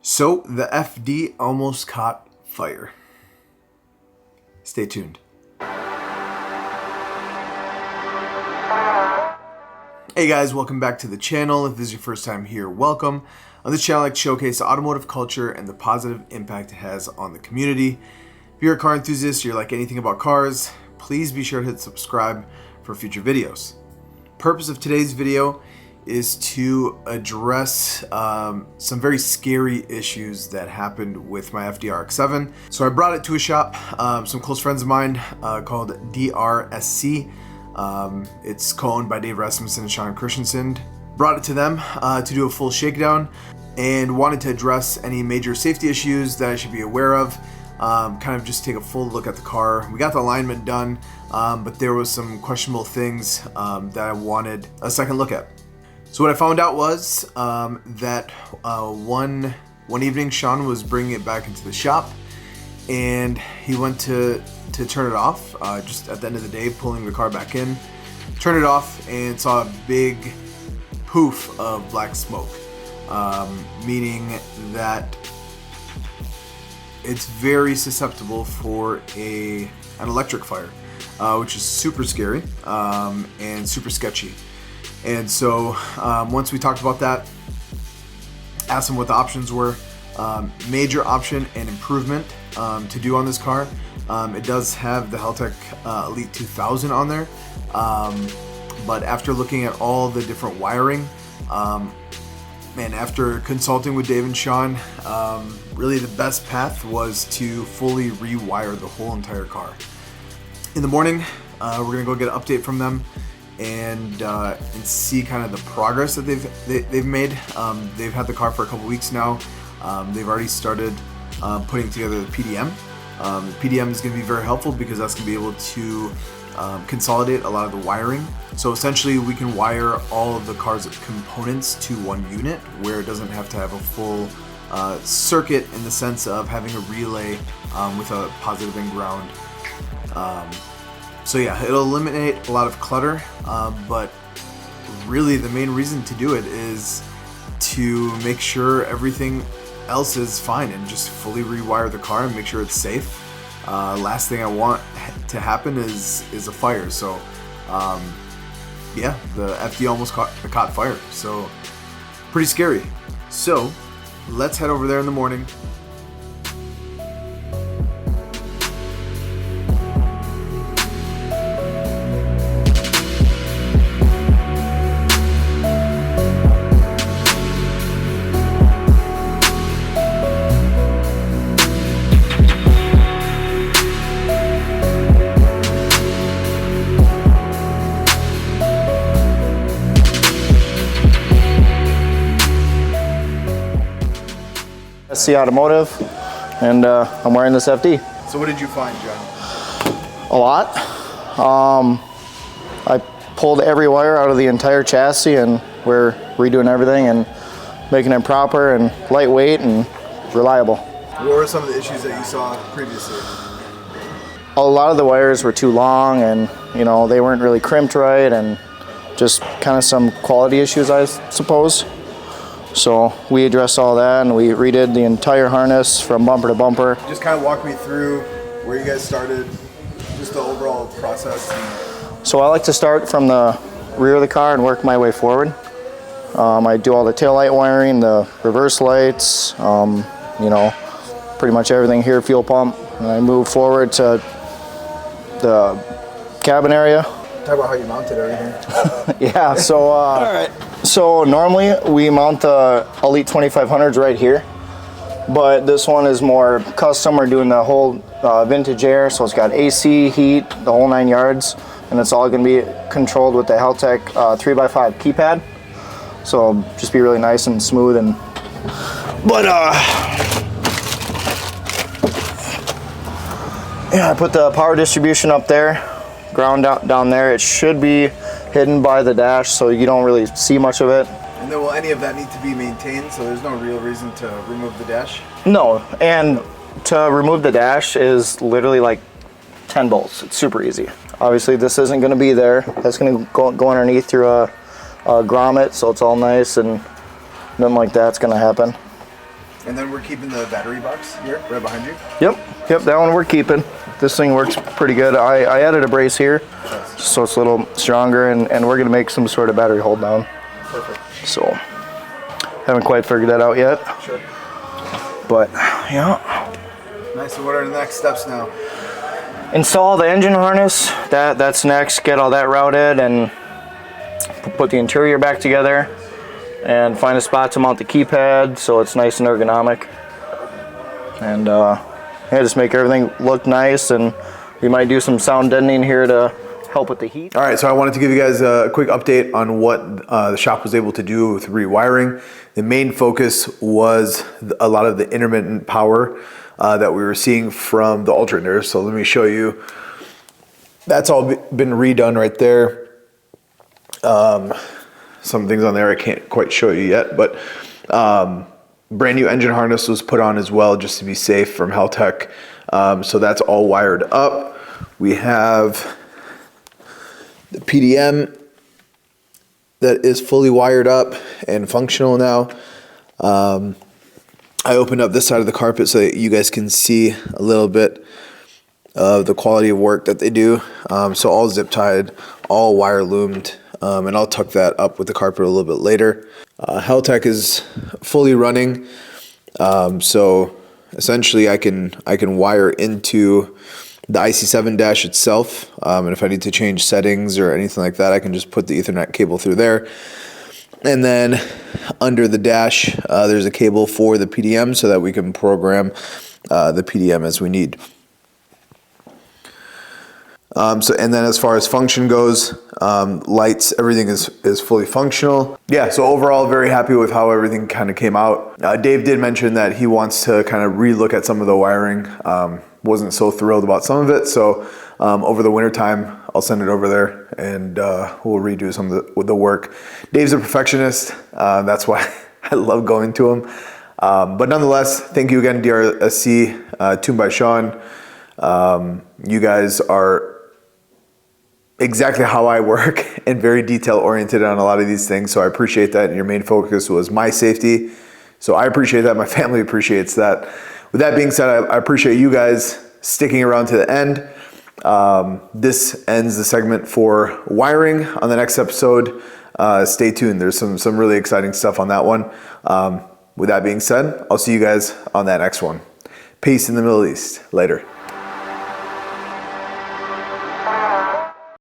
So the FD almost caught fire. Stay tuned. Hey guys, welcome back to the channel. If this is your first time here, welcome. On this channel, I like to showcase automotive culture and the positive impact it has on the community. If you're a car enthusiast, you're like anything about cars, please be sure to hit subscribe for future videos. Purpose of today's video is to address some very scary issues that happened with my FD RX-7. So I brought it to a shop, some close friends of mine called DRSC. It's co-owned by Dave Rasmussen and Sean Christensen. Brought it to them to do a full shakedown and wanted to address any major safety issues that I should be aware of. Kind of just take a full look at the car. We got the alignment done, but there was some questionable things that I wanted a second look at. So what I found out was that one evening Sean was bringing it back into the shop, and he went to turn it off just at the end of the day, pulling the car back in, turned it off and saw a big poof of black smoke, meaning that it's very susceptible for an electric fire, which is super scary and super sketchy. And so once we talked about that, asked him what the options were. Major option and improvement to do on this car. It does have the Heltec Elite 2000 on there, but after looking at all the different wiring, and after consulting with Dave and Sean, really the best path was to fully rewire the whole entire car. In the morning, we're gonna go get an update from them and see kind of the progress that they've made. They've had the car for a couple weeks now. They've already started putting together the PDM. The PDM is going to be very helpful because that's going to be able to consolidate a lot of the wiring. So essentially we can wire all of the car's components to one unit where it doesn't have to have a full circuit in the sense of having a relay with a positive and ground. So yeah, it'll eliminate a lot of clutter, but really the main reason to do it is to make sure everything else is fine and just fully rewire the car and make sure it's safe. Last thing I want to happen is a fire. So yeah, the FD almost caught fire, so pretty scary. So let's head over there in the morning. SC Automotive, and I'm wearing this FD. So what did you find, John? A lot. I pulled every wire out of the entire chassis, and we're redoing everything and making it proper and lightweight and reliable. What were some of the issues that you saw previously? A lot of the wires were too long, and you know, they weren't really crimped right, and just kind of some quality issues, I suppose. So we addressed all that, and we redid the entire harness from bumper to bumper. Just kind of walk me through where you guys started, just the overall process. So I like to start from the rear of the car and work my way forward. I do all the taillight wiring, the reverse lights, you know, pretty much everything here, fuel pump. And I move forward to the cabin area. Talk about how you mounted everything. Yeah, so all right. So normally we mount the Elite 2500s right here, but this one is more custom. We're doing the whole vintage air, so it's got AC, heat, the whole 9 yards, and it's all going to be controlled with the Heltec 3x5 keypad. So just be really nice and smooth. And but yeah, I put the power distribution up there, ground down there. It should be hidden by the dash, so you don't really see much of it. And then will any of that need to be maintained, so there's no real reason to remove the dash? No, and to remove the dash is literally like 10 bolts. It's super easy. Obviously this isn't going to be there. That's going to go underneath through a grommet, so it's all nice and nothing like that's going to happen. And then we're keeping the battery box here, right behind you. Yep, that one we're keeping. This thing works pretty good. I added a brace here, so it's a little stronger, and we're gonna make some sort of battery hold down. Perfect. So, haven't quite figured that out yet. Sure. But, yeah. Nice, so what are the next steps now? Install the engine harness, that's next. Get all that routed and put the interior back together. And find a spot to mount the keypad so it's nice and ergonomic. And yeah, just make everything look nice, and we might do some sound deadening here to help with the heat. All right, so I wanted to give you guys a quick update on what the shop was able to do with rewiring. The main focus was a lot of the intermittent power that we were seeing from the alternators. So let me show you. That's all been redone right there. Some things on there I can't quite show you yet, but brand new engine harness was put on as well, just to be safe, from Heltec. So that's all wired up. We have the PDM that is fully wired up and functional now. I opened up this side of the carpet so that you guys can see a little bit of the quality of work that they do. So all zip tied, all wire loomed. And I'll tuck that up with the carpet a little bit later. Heltec is fully running, so essentially I can wire into the IC7 dash itself, and if I need to change settings or anything like that, I can just put the Ethernet cable through there. And then under the dash, there's a cable for the PDM so that we can program the PDM as we need. And then as far as function goes, lights, everything is fully functional. Yeah, so overall, very happy with how everything kind of came out. Dave did mention that he wants to kind of relook at some of the wiring. Wasn't so thrilled about some of it, so over the winter time, I'll send it over there and we'll redo some of the work. Dave's a perfectionist. That's why I love going to him. But nonetheless, thank you again, DRSC, tuned by Sean. You guys are exactly how I work and very detail oriented on a lot of these things. So I appreciate that. And your main focus was my safety. So I appreciate that. My family appreciates that. With that being said, I appreciate you guys sticking around to the end. This ends the segment for wiring. On the next episode, stay tuned. There's some really exciting stuff on that one. With that being said, I'll see you guys on that next one. Peace in the Middle East. Later.